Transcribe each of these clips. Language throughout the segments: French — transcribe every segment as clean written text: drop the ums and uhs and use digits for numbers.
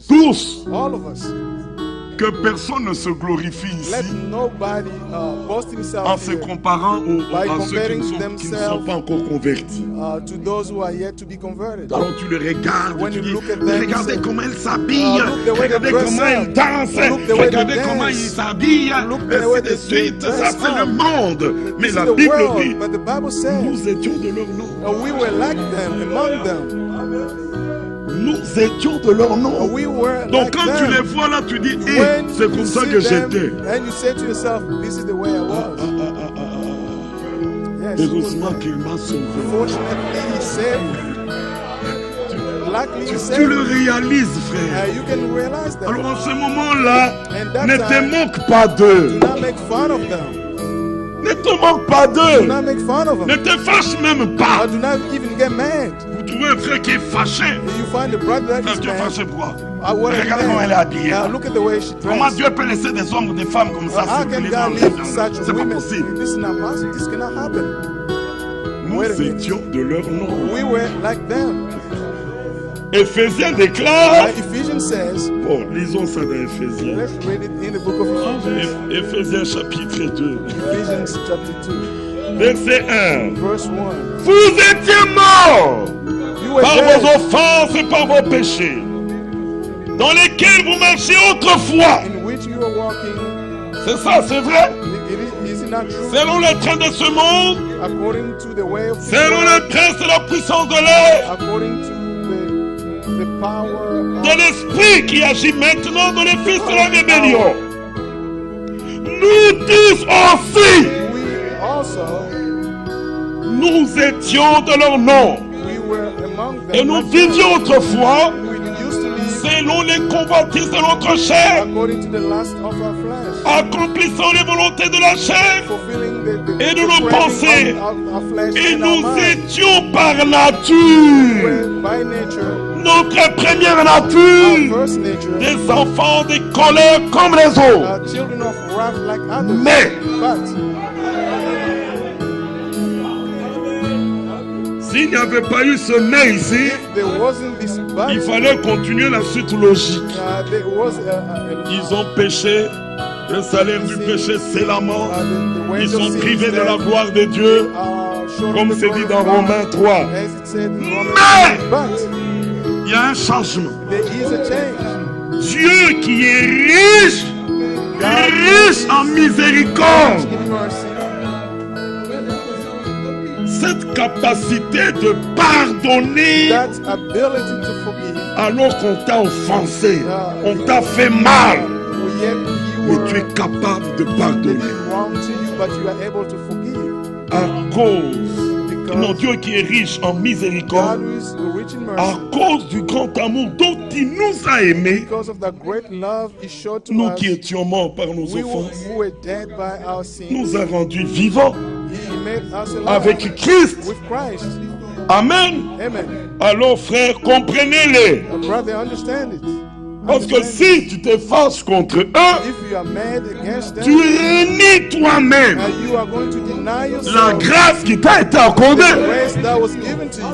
Tous. All of us. Que personne ne se glorifie ici Let nobody boast himself en se here comparant à ceux comparing qui ne sont pas encore convertis. To those who are yet to be converted. Alors tu le regardes, When tu you dis, look at them, regardez say, comment elle s'habille, regardez dress comment elle up, danse, look the way they regardez dance, comment il s'habille, look the ainsi way de they suite. dress Ça c'est le up. monde. Mais This la is the Bible world, dit, but the Bible says, nous étions de leur nom. we were like them, among them. Nous étions de leur nom. We were Donc like quand them. tu les vois là, tu dis, When c'est comme you ça see que them, j'étais. and you say to yourself, this is the way I was. Yes, Heureusement qu'il m'a sauvé. fortunately, he saved me. Luckily, he saved Tu le me. réalises, frère. You can realize that. Alors en ce moment-là, And that ne time, te moque pas d'eux. do not make fun of them. Ne te moque pas Do d'eux. not make fun of Ne them. te fâche même pas. Or do not even get mad. Vous trouvez un frère qui est fâché. You find a brother that Frère, is tu es mad. fâché pourquoi? What is Regardez comment elle est mad? habillée. Look at the way she Comment dressed. Dieu peut laisser des hommes ou des femmes comme ça How circuler can dans God le leave such C'est pas women? possible. This is not possible. This cannot happen. Nous Wait a minute. étions de leur nom. We were like them. Éphésiens déclare. Ephesians says, Bon, lisons ça dans Éphésiens. let's read it in the book of Ephesians. Éphésiens chapitre 2. Ephesians chapter 2, Verset 1. verse 1. Vous étiez morts You were par dead vos offenses et par vos péchés, dans lesquels vous marchiez autrefois. in which you were walking. C'est ça, c'est vrai. Is it not true? Selon le train de ce monde, According to the way of this selon world, le prince de la puissance de l'air, according to the power de l'esprit qui agit maintenant dans les fils de la rébellion. Nous tous aussi, we also, nous étions de leur nom. we were among them. Et nous vivions autrefois We used to live selon les convoitises de notre chair, according to the lust of our flesh, accomplissant les volontés de la chair. fulfilling the Et de nos craving pensées. of our flesh Et and our nous mind. étions par We nature, were by nature, notre première our nature, first nature, des enfants des colères comme les autres. children of wrath like others. Mais But s'il n'y avait pas eu ce mais ici, if there wasn't this but, il fallait continuer la suite logique. there was Ils ont péché, le salaire du péché c'est la mort. the Ils ways of sont sin privés de la that gloire de Dieu, short comme of the c'est glory dit of dans God, Romains 3. as it said in Romans Mais 3. But il y a un changement. there is a change. Dieu qui est riche, riche en miséricorde. In mercy, Cette capacité de pardonner that ability to forgive. alors qu'on t'a offensé, on t'a fait mal, Yet mais you tu were es capable de they pardonner did wrong to you, but you are able to forgive. à cause, non, Dieu qui est riche en miséricorde, God is rich in à mercy. cause du grand amour dont il nous a aimés, Because of the great love He showed to nous us, qui étions morts par nos we offenses, were dead by our sins. nous a rendus vivants He made us alive avec Christ. with Christ. Amen. Amen. Alors frères, comprenez-les. Brother, understand it. Parce que Understand si tu te fâches contre eux, it. If you are mad against them, tu réunis toi-même and you are going to deny la yourself grâce qui t'a été the accordée. grace that was given to you.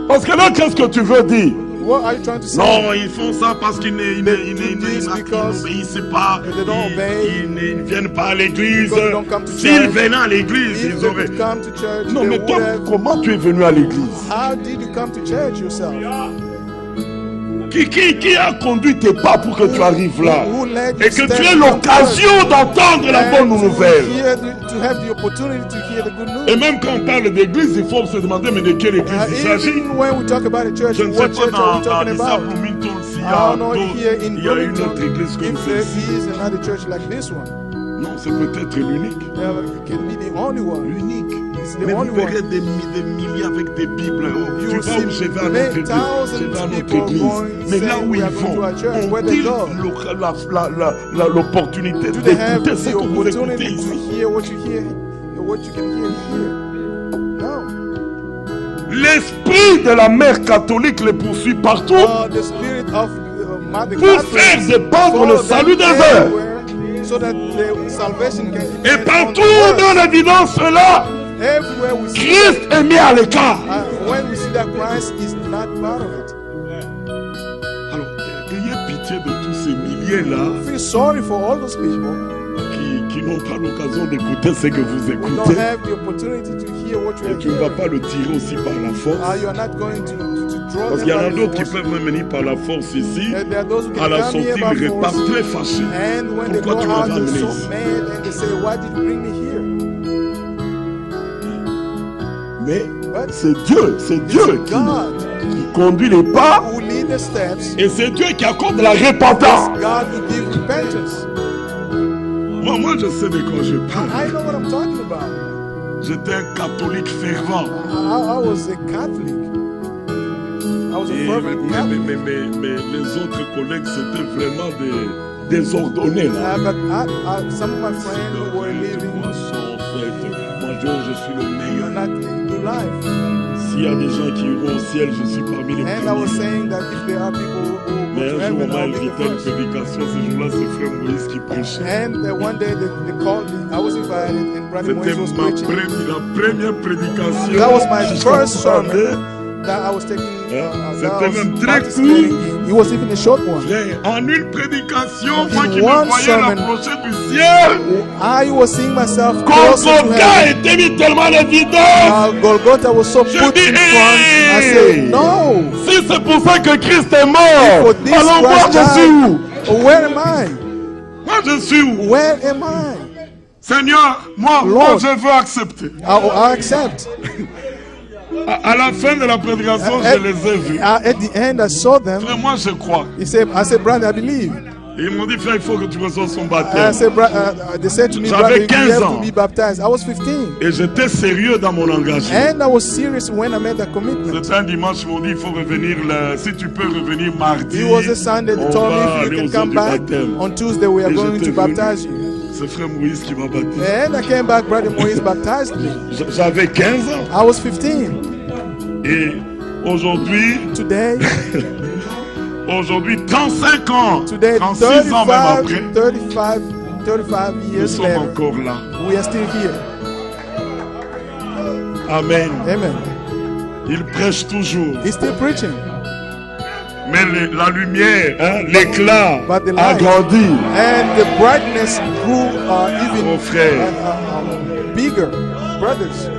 Parce que là, qu'est-ce que tu veux dire? What are you trying to say? Non, ils font ça parce qu'ils n'obéissent pas. they don't obey. Ils ne viennent pas à l'église. Because they don't come to S'ils church. venaient à l'église, If ils they auraient... could come to church, Non, they mais would toi, have. comment tu es venu à l'église? How did you come to church yourself? Qui a conduit tes pas pour que tu arrives là? Who led you Et que step tu aies into l'occasion d'entendre la bonne and nouvelle. to have the opportunity to hear the good news. Et même quand on parle d'église, il faut se demander, mais de quelle église il s'agit? Even when we talk about a church, Je ne sais what pas church are we dans talking Lisa about? Bloomington s'il y I a don't know here in il y a une Bloomington autre église comme if there celle-ci. is another church like this one. Non, c'est peut-être l'unique. It can be the only one. L'unique. It's the Mais only vous verrez one. des milliers avec des Bibles. Oh, You tu will vas où see je vais à notre église. thousands Je vais à of notre people église. going, Mais là saying où we ils are going vont, to our church, where they ont-ils go? l'opportunité Do they have d'écouter ce the que vous écoutez opportunity ici? to hear what you hear, what you can hear here? No. L'esprit de la mère catholique les poursuit partout The spirit of Mother pour Catholic faire dépendre le follow salut them des hommes. everywhere so that the salvation can Et depend on partout the dans world. l'évidence là, Everywhere we see Christ est mis à l'écart. when we see that Christ is not part of it. qui est là, I feel sorry for all those people qui n'ont pas l'occasion d'écouter ce que vous who don't écoutez. have the opportunity to hear what you Et are tu ne vas hearing. pas le tirer aussi par la force. You are not going to draw Parce them qu'il y en a by d'autres qui force. peuvent même venir par la force ici. And there are those who À can la come here sortie, by ils repartent force. très fâchés. And when they Pourquoi go tu out, m'as they're amené so ici? mad and they say, why did you bring me here? Mais But c'est Dieu it's God qui conduit les pas. who lead the steps. Et c'est Dieu qui accorde la repentance. God who gives repentance. Moi, je sais de quoi je parle. I know what I'm talking about. J'étais un catholique fervent. I was a Catholic. I was a Et fervent Catholic. mais les autres collègues, c'était vraiment des désordonnés. Là. But some of my friends who were living Moi, je suis le meilleur. not into life. S'il y a des gens qui iront au ciel, je suis parmi les And I was premiers. saying that if there are people who Mais go to un jour, on heaven, m'a I'll be invité the à une first. prédication. Ce jour-là, c'est Frère Moïse qui prêchait. And one day they called me. I was invited, and Brother C'était Moise was ma preaching. la première prédication. That was my first J'entendais. sermon that I was taking. C'était that I was même très participating court. in. It was even a short one. Frère, en une prédication, moi In qui me one voyais sermon, l'approcher du ciel, I was seeing myself closer to Golgotha heaven. était mis tellement en évidence. Golgotha was so Je put dis, in front. I hey! said, no. Si c'est pour ça que Christ est mort, For this alors moi Christ je suis où? died. Where am I? Moi je suis où? Where am I? Seigneur, moi Lord. je veux accepter. I accept. À la fin de la prédication, je les ai vus. At the end, I saw them. Frère, moi je crois. I said, brother, I believe. Et ils m'ont dit, frère, il faut que tu reçoives son I baptême. said, they said to me, J'avais brother, you 15 have ans. to be baptized. I was 15. Et j'étais sérieux dans mon engagement. And I was serious when I made that commitment. C'était un dimanche, ils m'ont dit, il faut revenir, si tu peux revenir mardi. It was a Sunday. They on told va me if aller you aux can come eaux du back baptême. on Tuesday, we are Et going j'étais to venu. baptize you. C'est frère Moïse qui m'a baptisé. And I came back, brother Moise baptized me. J'avais 15 ans. I was 15. Et aujourd'hui, Today, 35 ans, today, 36 ans même après, 35 nous years sommes later, encore là. we are still here. Amen. Amen. Il prêche toujours. He's still preaching. Mais la lumière, hein, l'éclat But the a light grandi. and the brightness grew even Mon frère, bigger. Brothers,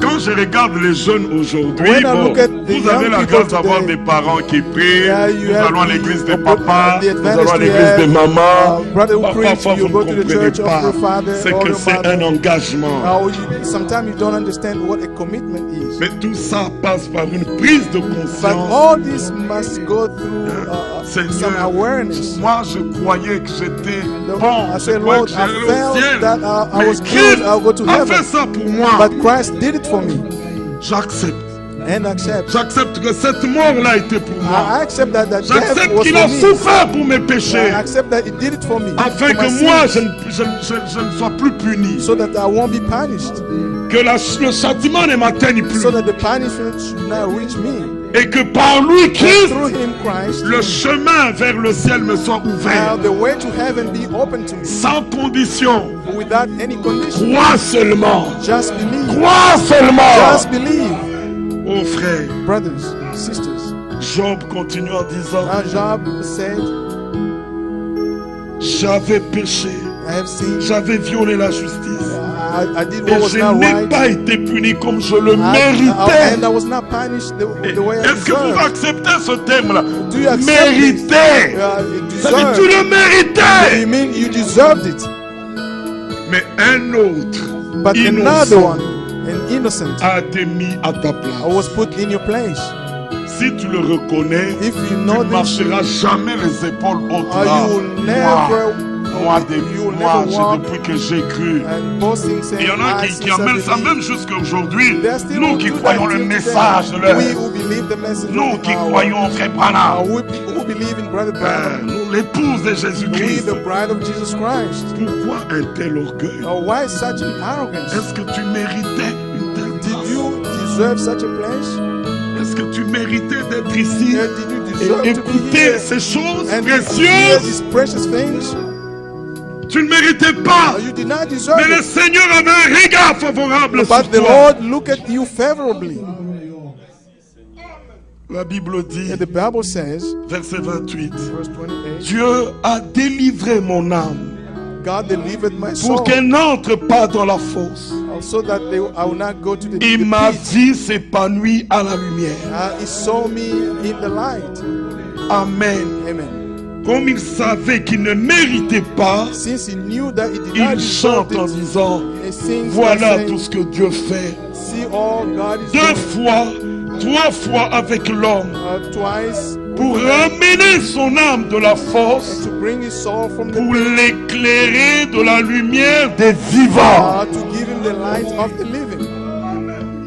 quand je regarde les jeunes aujourd'hui, When I bon, look at the vous avez young la people grâce d'avoir today, des parents qui prient, yeah, you nous have allons à the- l'église de the papa, the nous allons à advantage l'église to de have, maman. brother who preach, Parfois, you vous go ne to the comprenez church of pas your father ce or que your c'est mother. un engagement. Sometimes you don't understand what a commitment is. Mais tout ça passe par une prise de But conscience. all this must go through some Seigneur, awareness. moi je croyais que j'étais bon, I je said, croyais Lord, que I j'allais au felt ciel. that I Mais was good, Christ I'll go to a fait heaven. ça pour moi. But Christ did it for me. J'accepte. And accept. J'accepte que cette mort-là était pour moi. I accept that death J'accepte was qu'il for a me. souffert pour mes péchés. I accept that he did it for me. Afin for my que moi, sins, je ne sois plus puni. so that I won't be punished. Que le châtiment ne m'atteigne plus. So that the punishment should not reach me. Et que par lui, But Christ, through him, Christ, le chemin vers le ciel me soit now ouvert. the way to heaven be open to me. Sans condition. Without any condition. Crois seulement. Just believe. Crois seulement. Just believe. Oh frère, Brothers, sisters. Job continue en disant, Now Job said, j'avais péché, I have sinned. j'avais violé la justice. I did Et what was je not n'ai right. pas été puni comme je le And méritais. I was not punished the way I Est-ce que vous deserved. acceptez ce thème-là? Do you accept it? Mériter. You Ça veut dire, tu deserve. le méritais. You mean you deserved it? Mais un autre, But another innocent, one, an innocent, a été mis à ta I place. was put in your place. Si tu le reconnais, If you tu know ne this, marcheras jamais les épaules hautes là. you will never, Moi, you will moi, never walk depuis que j'ai cru. and boasting Et saying, il y en a I qui since I amènent ça believe. même jusqu'à aujourd'hui. There are still Nous who qui do that croyons le till message de today. l'heure. We who believe the message Nous of qui our croyons au frère Branham. who believe in Brother Branham. Nous, l'épouse de We, Jésus-Christ. the bride of Jesus Christ. Pourquoi un tel orgueil? Why such an arrogance? Est-ce que tu méritais une telle Did place? you deserve such a place? Est-ce que tu méritais d'être ici Did you et deserve to be écouter here ces choses and hear précieuses? these precious things? Tu ne méritais pas. You did not deserve Mais le it. Seigneur avait un regard favorable sur But the toi. Lord looked at you favorably. La Bible dit, And the Bible says, verset 28, verse 28, Dieu a délivré mon âme God delivered my soul pour qu'elle n'entre pas dans la fosse. so that I will not go to the Et ma pit. vie s'épanouit à la lumière. He saw me in the light. Amen. Amen. Comme il savait qu'il ne méritait pas, Since he knew that he did not il deserve chante en it, disant, he sings voilà by tout saying, ce que Dieu fait. see all God is 2 doing. fois, 3 fois avec l'homme Twice pour ramener son âme de la fosse, to bring his soul from the pour pit, l'éclairer de la lumière des vivants. to give him the light of the living.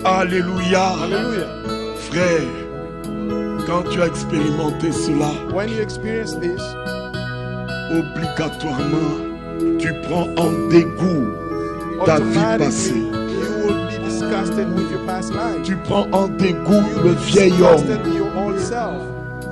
Alléluia. Hallelujah. Frère, quand tu as expérimenté cela, When you experience this, obligatoirement, tu prends en dégoût ta vie passée. automatically you will be disgusted with your past life. Tu prends en dégoût You le will be vieil homme. disgusted with your old self.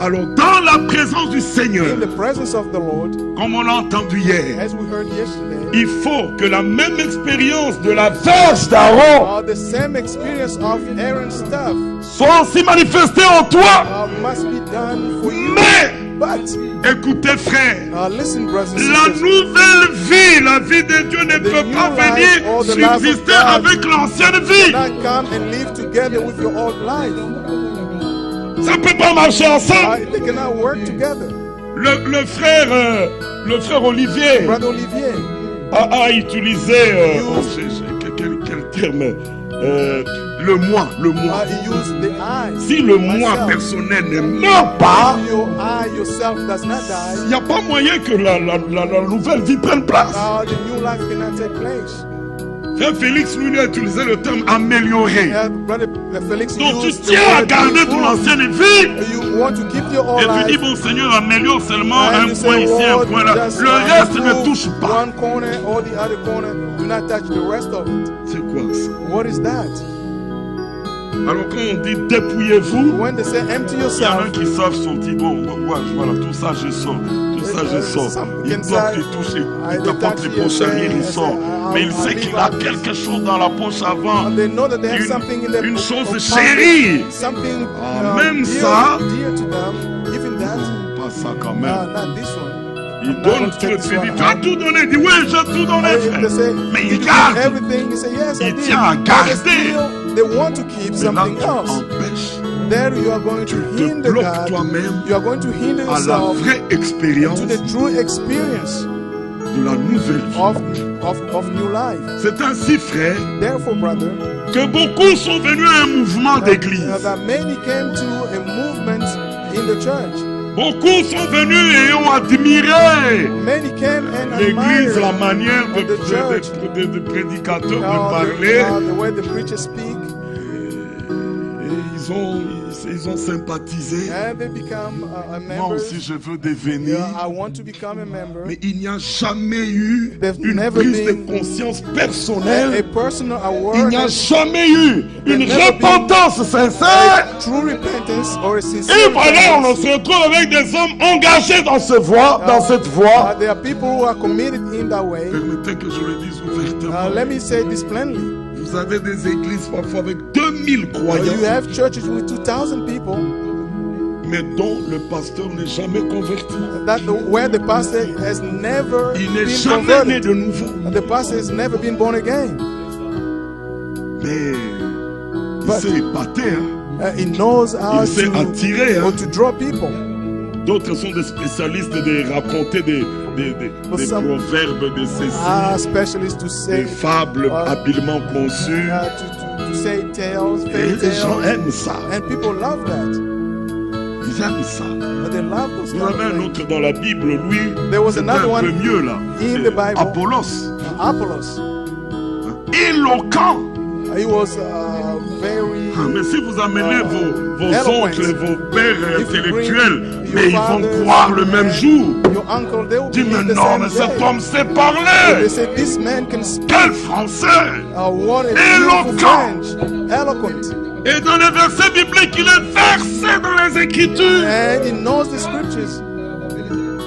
Alors, dans la présence du Seigneur, In the presence of the Lord, comme on l'a entendu hier, as we heard yesterday, il faut que la même expérience de la verge d'Aaron the same experience of Aaron's stuff soit aussi manifestée en toi. must be done for you. Mais, But écoutez frère, listen, brothers and la sisters, nouvelle vie, la vie de Dieu ne peut new pas life venir or the life of subsister God avec l'ancienne vie. not come and live together with your old life. Ça ne peut pas marcher ensemble. They cannot work together. Le frère Olivier Brother Olivier, a utilisé quel terme le moi. he used the I. Si le moi myself. personnel ne meurt pas, If your I yourself does not il die, n'y a pas moyen que la nouvelle vie prenne place. the new life cannot take place. Frère Félix, lui, a utilisé le terme améliorer. Brother Felix Donc tu used the tiens à word garder ton improve. ancienne vie. You want to keep your old Et tu dis, life. bon Seigneur, améliore seulement And un you point say, ici, un Lord, point là. just, Le reste ne improve touche pas. one corner or the other corner. Do not touch the rest of it. C'est quoi ça? What is that? Alors quand on dit dépouillez-vous, When they say empty il y en a yourself, qui savent sortir. Bon, voilà, tout ça je sors. Tout ça je sors. Il doit te toucher, il t'apporte les poches arrière, il sort. Mais il sait qu'il a quelque chose dans la poche avant. they know that they have something in their Une chose pocket, chérie. something même dear, ça. dear to them. Even that, Pas ça quand même. not this one. Il donne tout, tu dis, tu as tout donné. Il dit, oui, j'ai tout donné, If they say, frère. Mais did il you give garde. everything, you say yes, I Il did. tient à But garder. still, they want to keep Mais là, something tu else. empêches There you are going to te hinder bloques God. toi-même You are going to hinder à la yourself vraie expérience to the true experience de la nouvelle vie. of new life. C'est ainsi, frère, Therefore, brother, que beaucoup sont venus à un mouvement d'église. that many came to a movement in the church. Beaucoup sont venus et ont admiré Many came and l'église, admired la manière of the church, de prédicateurs de parler. the way the preachers speak, Et ils ont sympathisé. and they become a Moi member. aussi, je veux devenir. I want to become a member. Mais il n'y a jamais eu There's une never prise de been conscience A personnelle. personal Il n'y a awareness, jamais eu une never repentance sincère. true repentance, or a Et sincere voilà, on repentance. se retrouve avec des hommes engagés dans cette voie. There are people who are committed in that way. Permettez que je le dise ouvertement. Let me say this plainly. Vous avez des églises parfois avec 2000 You croyants, have churches with 2,000 people mais dont le pasteur n'est jamais converti. where the pastor has never Il n'est been jamais né converted. de nouveau. The pastor has never been born again. Mais il But- s'est épaté. Hein. He knows how Il s'est attiré. to, Hein. to draw people. D'autres sont des spécialistes de raconter des some- proverbes, de ceci, Specialists to say, des fables habilement conçues. to say tales, Et fairy les gens tales, aiment ça. and people love that. Ils aiment ça. They love those Il y kind avait of un things. autre dans la Bible, lui, There was c'était another un peu one mieux là. in the Bible. Apollos, Apollos. éloquent. He was very. Ah, mais si vous amenez vos Eloquent. oncles et vos pères If you intellectuels, bring mais your ils vont fathers croire le même and jour. Your uncle, they will Dis, mais believe the non, same mais cet day. homme sait They parler. say this man can speak. Quel français! What a Éloquent. beautiful French. Eloquent. Et dans les versets bibliques, il est versé dans les Écritures. And he knows the scriptures.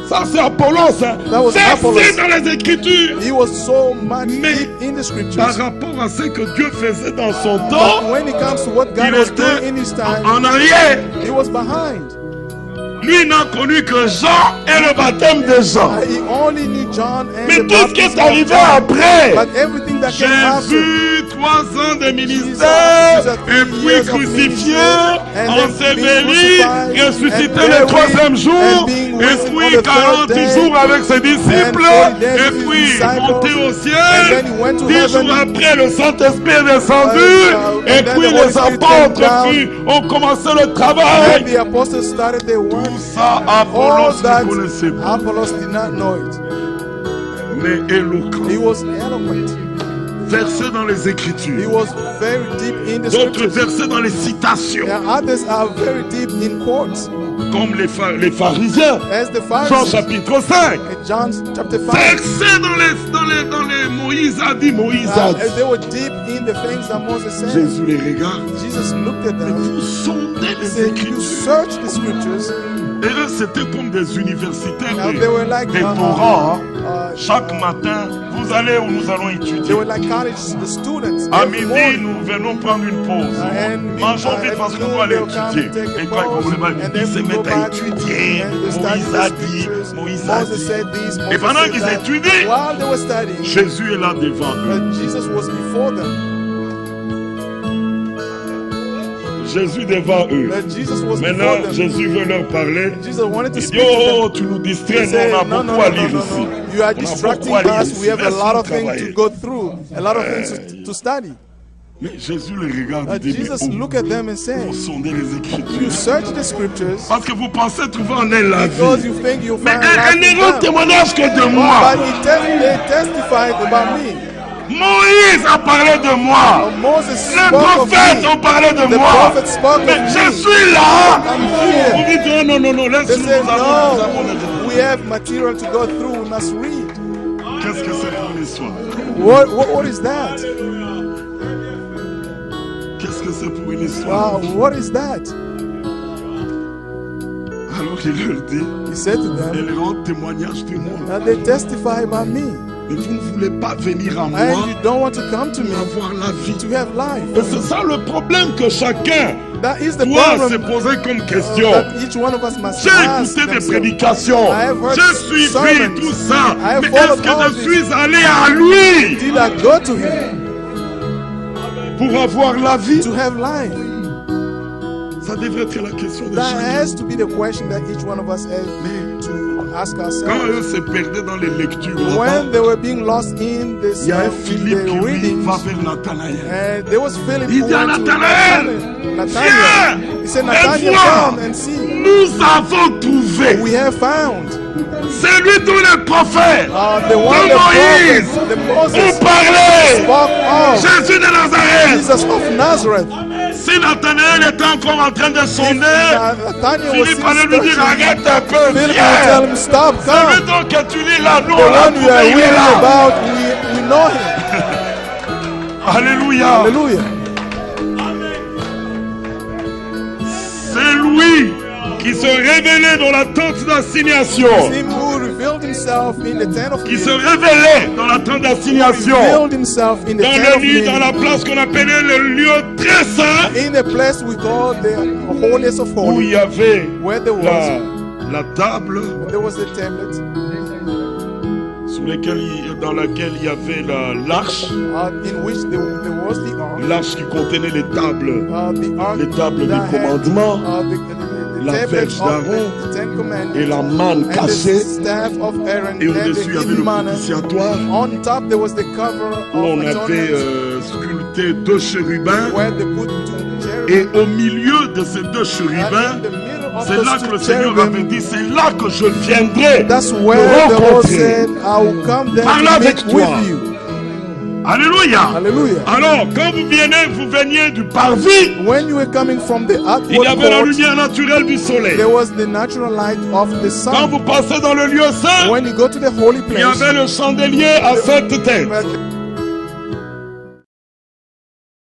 Ça c'est Apollos, hein. That was Apollos. Versé dans les Écritures. He was so much Mais deep in the par scriptures. rapport à ce que Dieu faisait dans son But temps, when it comes to what God il was doing était in his time, en arrière. he was behind. Lui n'a connu que Jean et le baptême de Jean. He only knew John and Mais the tout ce qui baptism est of arrivé John. après, But everything that came after, Jésus, 3 ans de ministère, Jesus, et puis years of crucifié, ministry, and then enseveli, being crucified, ressuscité and le buried, 3e jour, and being et risen on puis the 40 third day, jours avec ses disciples, and 40 days et with his puis disciples, monté au and ciel. then he went to 10 jours heaven. après, le Saint-Esprit est descendu, And et then puis the Holy les Spirit apôtres came down. ont commencé le And travail. the apostles started their work. Tout ça, All Apollos that ne connaissait pas, Apollos did not know it. mais éloquent, He was eloquent. versé dans les He Écritures. was very deep in the D'autres scriptures. versés dans les citations, And others are very deep in quotes. comme les pharisiens. As the Jean Pharisees chapitre 5. in John chapter 5. Versés dans les Moïse a dit, Moïse a dit. They were deep in the things that Moses said. Jésus les regarde. Jesus looked at Mais them. vous sondez He les said, you Écritures. search the scriptures. Et eux, c'était comme des universitaires, Now they were like des Torahs. uh, Chaque matin, vous allez où nous allons they étudier. were like college students. À Every midi, morning. nous venons prendre une pause. And Mangeons vite parce qu'on doit aller étudier. Et quand ils vont ils se mettent à étudier. Moïse a dit, Moïse a Moses dit. said this, Et Moses pendant said qu'ils that. étudient, While they were studying, Jésus est là devant eux. Jesus was before them. Jésus devant eux. Jesus was Maintenant, before them. Jésus veut leur parler. Jesus wanted to Il dit, speak to them. oh, tu nous distrais, He nous, said, on a no, beaucoup à lire no. ici. You are On a distracting beaucoup à lire us. ici. We have a Laisse-nous lot of things travailler. to go through, a lot of things to study. Mais Jésus les regarde et dit, Jesus mais looked at them and vous said, sondez les you Écritures. search the scriptures Parce que vous pensez trouver en elle la because vie. you think you'll Mais find elle n'est life pas in them. témoignage que de But moi. they testified about me. Moïse a parlé de moi. Moses Les spoke of prophètes me. ont parlé de The moi. prophets spoke of Mais me. je suis là. I'm Vous here. dites, oh, non, They laisse-nous, said, nous avons no, we have material to go through. We must read. Qu'est-ce que c'est pour une histoire? What is that? Qu'est-ce que c'est pour une histoire? Wow, what is that? Alors il leur dit, He said to them, elle rend témoignage de moi. and they testify about me. Mais vous ne voulez pas venir à moi And you don't want to come to me pour avoir la vie. to have life. Et c'est ça le problème que chacun That is the doit se problem poser comme question. that each one of us must J'ai ask écouté des themselves. prédications, I have heard j'ai suivi sermons. tout ça, I have mais followed est-ce que all je this. suis allé à lui Did I go to him pour avoir la vie? to have life? Ça devrait être la question de That chacun. has to be the question that each one of us has to ask Quand ourselves. eux se perdaient dans les lectures, là-bas, When they were being lost in il y a un Philippe qui the lui readings, va vers Nathanaël. and there was Philip Il who dit à went to Nathanaël, Nathanael. He said, et Nathanael, vois, come and see. nous avons trouvé We have found celui dont les prophètes the one de that Moïse the Moses ont parlé. spoke of, Jésus de Nazareth. Jesus of Nazareth. Si Nathanaël était encore en train de If sonder, Nathanael was Philippe allait lui dire, searching, arrête un peu, Philip will tell viens. him, stop, Celui come. dont que tu lis là, nous The on l'a one you are trouvé, il est reading là. about, we know him. Alléluia. Hallelujah. C'est lui qui se révélait dans la tente d'assignation. Him who revealed himself in the tent of Qui se meeting. révélait dans la tente d'assignation. Revealed himself in the Dans tent of le lieu, dans la meeting. place qu'on appelait le lieu très saint. In the place we call the holiest of Où il holies, y avait where there was, la table there was the tablet, dans laquelle il y avait l'arche. in which there was the ark, L'arche qui contenait les tables. the ark Les tables that du had, commandement. the La tablet verge of d'Aaron the Ten Commandments, et la manne and the cachée. staff of Aaron, Et and the au-dessus, il y avait hidden le manna. propitiatoire. On top there was the cover Où on of avait atonement, sculpté 2 chérubins. where they put two Et cherubim. au milieu de ces 2 And chérubins, in the middle of c'est là those que le two Seigneur cherubim, avait dit, c'est là que je viendrai that's te where the Lord rencontrer. said, I will come there Parle to avec meet toi. with you. Alléluia. Hallelujah. Alors, quand vous veniez du parvis, When you were coming from the il y outward avait la court, lumière naturelle du soleil. there was the natural light of the Quand sun. vous passez dans le lieu saint, When you go to the holy il y place, avait le chandelier à 7 têtes.